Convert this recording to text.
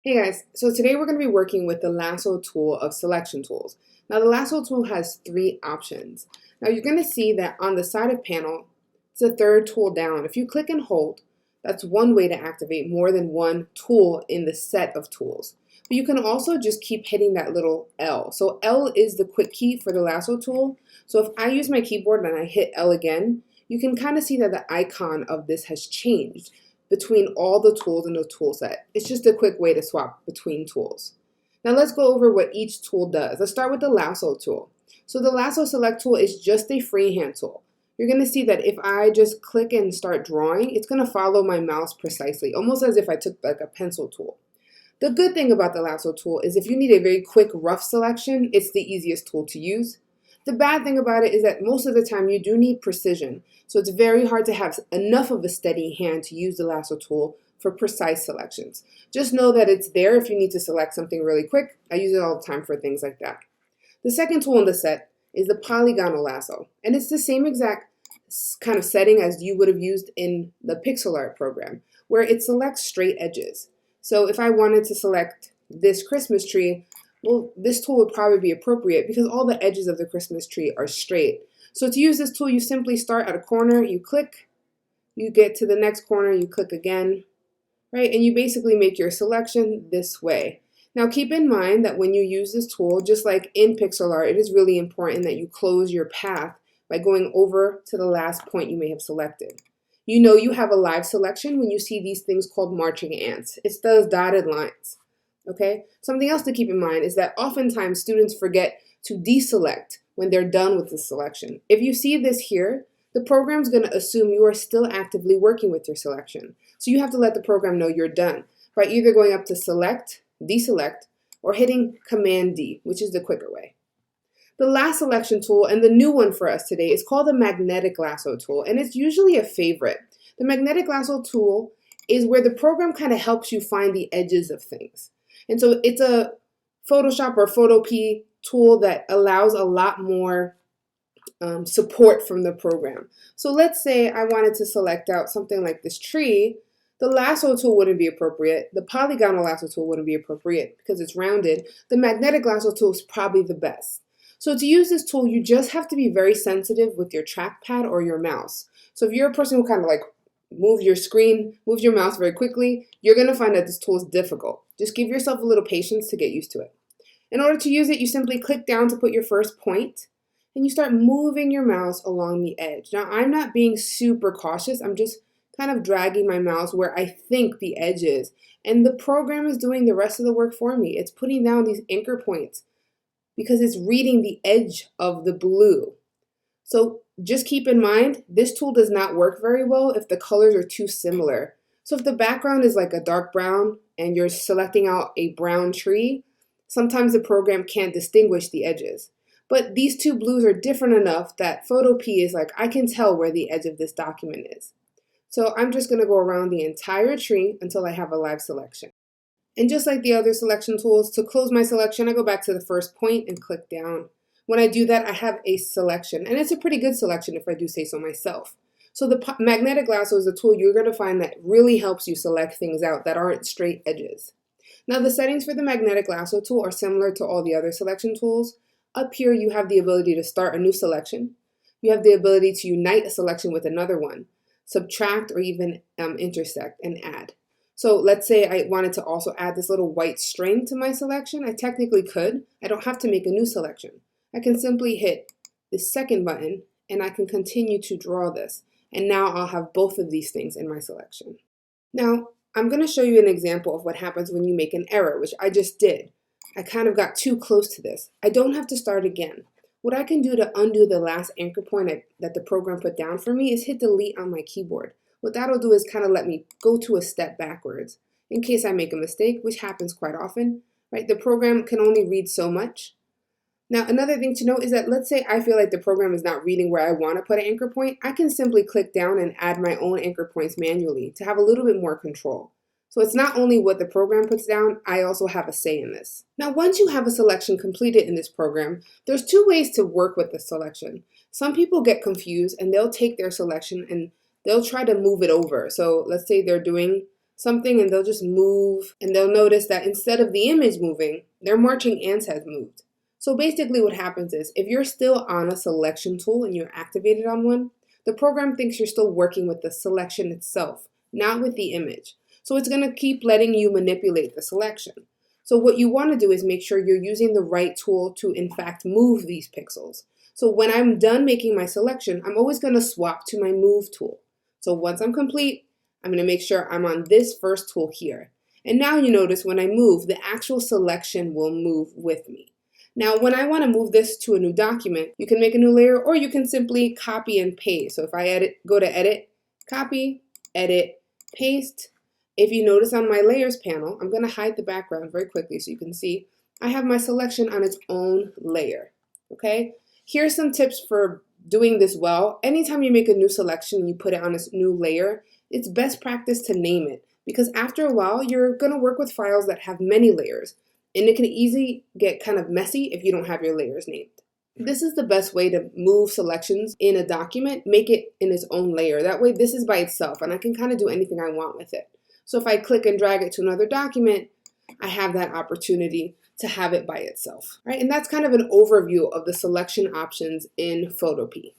Hey guys, so today we're going to be working with the Lasso tool of selection tools. Now the Lasso tool has three options. Now you're going to see that on the side of panel, it's the third tool down. If you click and hold, that's one way to activate more than one tool in the set of tools. But you can also just keep hitting that little L. So L is the quick key for the Lasso tool. So if I use my keyboard and I hit L again, you can kind of see that the icon of this has changed between all the tools in the tool set. It's just a quick way to swap between tools. Now let's go over what each tool does. Let's start with the Lasso tool. So the Lasso Select tool is just a freehand tool. You're going to see that if I just click and start drawing, it's going to follow my mouse precisely, almost as if I took like a pencil tool. The good thing about the Lasso tool is if you need a very quick, rough selection, it's the easiest tool to use. The bad thing about it is that most of the time you do need precision, so it's very hard to have enough of a steady hand to use the Lasso tool for precise selections. Just know that it's there if you need to select something really quick. I use it all the time for things like that. The second tool in the set is the polygonal lasso, and it's the same exact kind of setting as you would have used in the pixel art program, where it selects straight edges. So if I wanted to select this Christmas tree, well, this tool would probably be appropriate because all the edges of the Christmas tree are straight. So to use this tool, you simply start at a corner, you click, you get to the next corner, you click again, right? And you basically make your selection this way. Now keep in mind that when you use this tool, just like in pixel art, it is really important that you close your path by going over to the last point you may have selected. You know you have a live selection when you see these things called marching ants. It's those dotted lines. Okay? Something else to keep in mind is that oftentimes students forget to deselect when they're done with the selection. If you see this here, the program's going to assume you are still actively working with your selection. So you have to let the program know you're done by either going up to select, deselect, or hitting Command D, which is the quicker way. The last selection tool, and the new one for us today, is called the magnetic lasso tool, and it's usually a favorite. The magnetic lasso tool is where the program kind of helps you find the edges of things. And so it's a Photoshop or Photopea tool that allows a lot more support from the program. So let's say I wanted to select out something like this tree. The lasso tool wouldn't be appropriate. The polygonal lasso tool wouldn't be appropriate because it's rounded. The magnetic lasso tool is probably the best. So to use this tool, you just have to be very sensitive with your trackpad or your mouse. So if you're a person who kind of like move your screen, move your mouse very quickly, you're going to find that this tool is difficult. Just give yourself a little patience to get used to it. In order to use it, you simply click down to put your first point, and you start moving your mouse along the edge. Now, I'm not being super cautious. I'm just kind of dragging my mouse where I think the edge is. And the program is doing the rest of the work for me. It's putting down these anchor points because it's reading the edge of the blue. So just keep in mind, this tool does not work very well if the colors are too similar. So if the background is like a dark brown and you're selecting out a brown tree, sometimes the program can't distinguish the edges. But these two blues are different enough that Photopea is like, I can tell where the edge of this document is. So I'm just going to go around the entire tree until I have a live selection. And just like the other selection tools, to close my selection, I go back to the first point and click down. When I do that, I have a selection, and it's a pretty good selection if I do say so myself. So the magnetic lasso is a tool you're going to find that really helps you select things out that aren't straight edges. Now the settings for the magnetic lasso tool are similar to all the other selection tools. Up here you have the ability to start a new selection. You have the ability to unite a selection with another one, subtract, or even intersect and add. So let's say I wanted to also add this little white string to my selection. I technically could. I don't have to make a new selection. I can simply hit the second button and I can continue to draw this. And now I'll have both of these things in my selection. Now, I'm going to show you an example of what happens when you make an error, which I just did. I kind of got too close to this. I don't have to start again. What I can do to undo the last anchor point that the program put down for me is hit delete on my keyboard. What that'll do is kind of let me go to a step backwards in case I make a mistake, which happens quite often, right? The program can only read so much. Now, another thing to note is that let's say I feel like the program is not reading where I want to put an anchor point. I can simply click down and add my own anchor points manually to have a little bit more control. So it's not only what the program puts down, I also have a say in this. Now, once you have a selection completed in this program, there's two ways to work with the selection. Some people get confused and they'll take their selection and they'll try to move it over. So let's say they're doing something and they'll just move, and they'll notice that instead of the image moving, their marching ants has moved. So basically what happens is, if you're still on a selection tool and you're activated on one, the program thinks you're still working with the selection itself, not with the image. So it's going to keep letting you manipulate the selection. So what you want to do is make sure you're using the right tool to in fact move these pixels. So when I'm done making my selection, I'm always going to swap to my move tool. So once I'm complete, I'm going to make sure I'm on this first tool here. And now you notice when I move, the actual selection will move with me. Now, when I want to move this to a new document, you can make a new layer, or you can simply copy and paste. So if I go to edit, copy, edit, paste. If you notice on my layers panel, I'm going to hide the background very quickly so you can see I have my selection on its own layer. Okay? Here's some tips for doing this well. Anytime you make a new selection and you put it on a new layer, it's best practice to name it, because after a while you're going to work with files that have many layers, and it can easily get kind of messy if you don't have your layers named. This is the best way to move selections in a document. Make it in its own layer. That way this is by itself and I can kind of do anything I want with it. So if I click and drag it to another document, I have that opportunity to have it by itself, right? And that's kind of an overview of the selection options in Photopea.